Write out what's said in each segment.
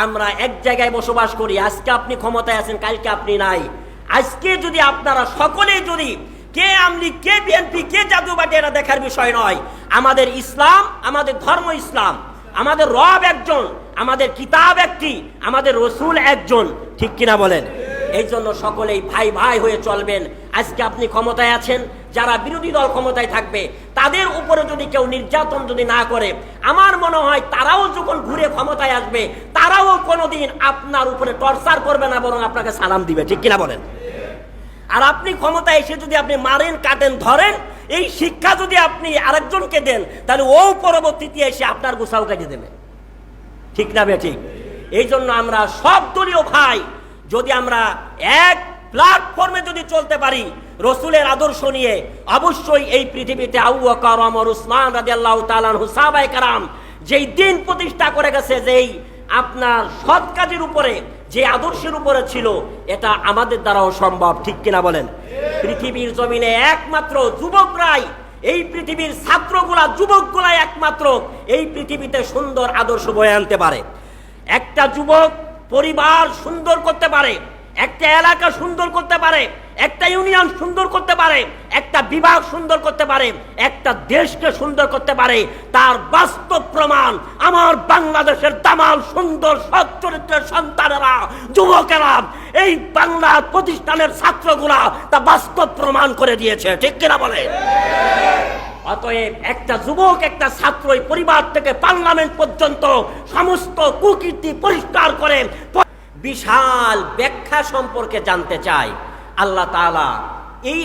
আমরা এক জায়গায় বসবাস করি। আজকে আপনি ক্ষমতায় আছেন, কালকে আপনি নাই। আজকে যদি আপনারা সকলে যদি কে আমলি, কে বিএনপি, কে জাতীয়বাদী, এটা দেখার বিষয় নয়। আমাদের ইসলাম, আমাদের ধর্ম ইসলাম, আমাদের রব একজন, আমাদের কিতাব একটি, আমাদের রসুল একজন, ঠিক কিনা বলেন? এই জন্য সকলেই ভাই ভাই হয়ে চলবেন। আজকে আপনি ক্ষমতায় আছেন, যারা বিরোধী দল ক্ষমতায় থাকবে তাদের উপরে যদি কেউ নির্যাতন যদি না করে, আমার মনে হয় তারাও যখন ঘুরে ক্ষমতায় আসবে তারাও কোনোদিন আপনার উপরে টর্চার করবে না, বরং আপনাকে সালাম দিবে, ঠিক কিনা বলেন? আর আপনি ক্ষমতায় এসে যদি আপনি মারেন, কাটেন, ধরেন, এই শিক্ষা যদি আপনি আরেকজনকে দেন, তাহলে ও পরবর্তীতে এসে আপনার গোসাও কাটে দেবে, ঠিক না বে ঠিক? এই জন্য আমরা সব দলীয় ভাই যদি আমরা এক প্ল্যাটফর্মে যদি চলতে পারি রসুলের আদর্শ নিয়ে, অবশ্যই এই পৃথিবীতে আবু বকর, ওমর, উসমান রাদিয়াল্লাহু তাআলা আনহু, সাহাবায়ে কেরাম যেই দিন প্রতিষ্ঠা করে গেছে, যেই আপনার সৎ কাজের উপরে, যে আদর্শের উপরে ছিল, এটা আমাদের দ্বারাও সম্ভব, ঠিক কিনা বলেন? পৃথিবীর জমিনে একমাত্র যুবকরাই, এই পৃথিবীর ছাত্রগুলা, যুবকগুলাই একমাত্র এই পৃথিবীতে সুন্দর আদর্শ বয়ে আনতে পারে। একটা যুবক পরিবার সুন্দর করতে পারে, একটা এলাকা সুন্দর করতে পারে, একটা ইউনিয়ন সুন্দর করতে পারে, একটা বিভাগ সুন্দর করতে পারে, একটা দেশকে সুন্দর করতে পারে। তার বাস্তব প্রমাণ আমার বাংলাদেশের দামাল সুন্দর সৎ চরিত্রের সন্তানেরা, যুবকেরা, এই বাংলা প্রতিষ্ঠানের ছাত্রগুলা তা বাস্তব প্রমাণ করে দিয়েছে, ঠিক কিনা বলে? অতএব একটা যুবক, একটা ছাত্র এই পরিবার থেকে পার্লামেন্ট পর্যন্ত সমস্ত কুকীর্তি পরিষ্কার করে বিশাল ব্যাখ্যা সম্পর্কে জানতে চাই। আল্লাহ তাআলা এই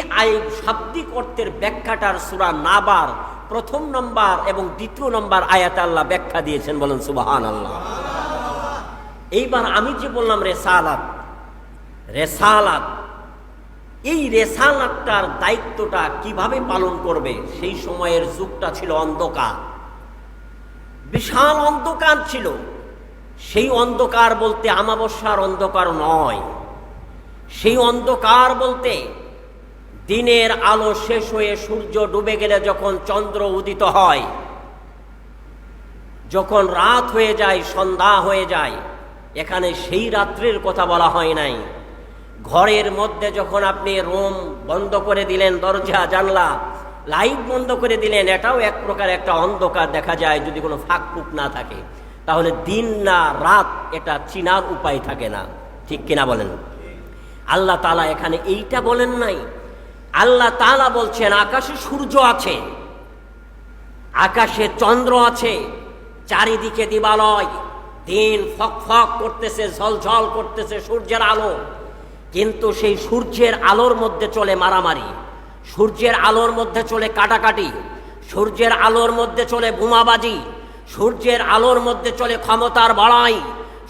শাব্দিক অর্থের ব্যাখ্যাটার সূরা নাবার ১ম নম্বর এবং ২য় নম্বর আয়াতে আল্লাহ ব্যাখ্যা দিয়েছেন, বলেন সুবহানাল্লাহ। এইবার আমি যে বললাম রেসালাত, রেসালাত, এই রেসালাতটার দায়িত্বটা কিভাবে পালন করবে? সেই সময়ের যুগটা ছিল অন্ধকার, বিশাল অন্ধকার ছিল। সেই অন্ধকার বলতে আমাবস্যার অন্ধকার নয়, সেই অন্ধকার বলতে দিনের আলো শেষ হয়ে সূর্য ডুবে গেলে যখন চন্দ্র উদিত হয়, যখন রাত হয়ে যায়, সন্ধ্যা হয়ে যায়, এখানে সেই রাত্রির কথা বলা হয় নাই। ঘরের মধ্যে যখন আপনি রুম বন্ধ করে দিলেন, দরজা জানলা লাইট বন্ধ করে দিলেন, এটাও এক প্রকার একটা অন্ধকার দেখা যায়, যদি কোনো ফাঁক ফুক না থাকে। তাহলে দিন না রাত এটা চিনার উপায় থাকে না, ঠিক কিনা বলেন? আল্লাহ তাআলা এখানে এইটা বলেন নাই। আল্লাহ তাআলা বলছেন আকাশে সূর্য আছে, আকাশে চন্দ্র আছে, চারিদিকে দিবালয়, দিন ফক ফক করতেছে, ঝলঝল করতেছে সূর্যের আলো, কিন্তু সেই সূর্যের আলোর মধ্যে চলে মারামারি, সূর্যের আলোর মধ্যে চলে কাটাকাটি, সূর্যের আলোর মধ্যে চলে বোমাবাজি, সূর্যের আলোর মধ্যে চলে ক্ষমতার বড়াই,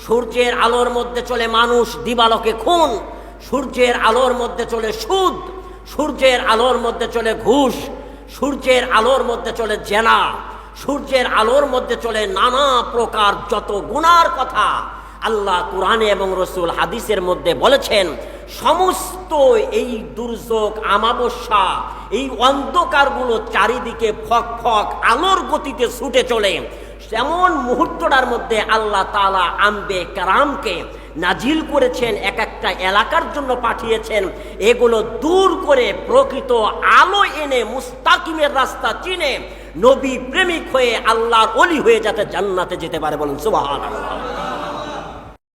সূর্যের আলোর মধ্যে চলে মানুষ দিবালোকে খুন, সূর্যের আলোর মধ্যে চলে সুদ, সূর্যের আলোর মধ্যে চলে ঘুষ, সূর্যের আলোর মধ্যে চলে জেনা, সূর্যের আলোর মধ্যে চলে নানা প্রকার যত গুনার কথা আল্লাহ কোরআনে এবং রসুল হাদিসের মধ্যে বলেছেন। সমস্ত এই দুর্যোগ, আমাবস্যা, এই অন্ধকারগুলো চারিদিকে ফক ফক আলোর গতিতে ছুটে চলে, এমন মুহূর্তটার মধ্যে আল্লাহ তাআলা আম্বে কেরামকে নাজিল করেছেন, এক একটা এলাকার জন্য পাঠিয়েছেন, এগুলো দূর করে প্রকৃত আলো এনে মুস্তাকিমের রাস্তা চিনে নবী প্রেমিক হয়ে আল্লাহর ওলি হয়ে যাতে জান্নাতে যেতে পারে, বলেন সুবহানাল্লাহ।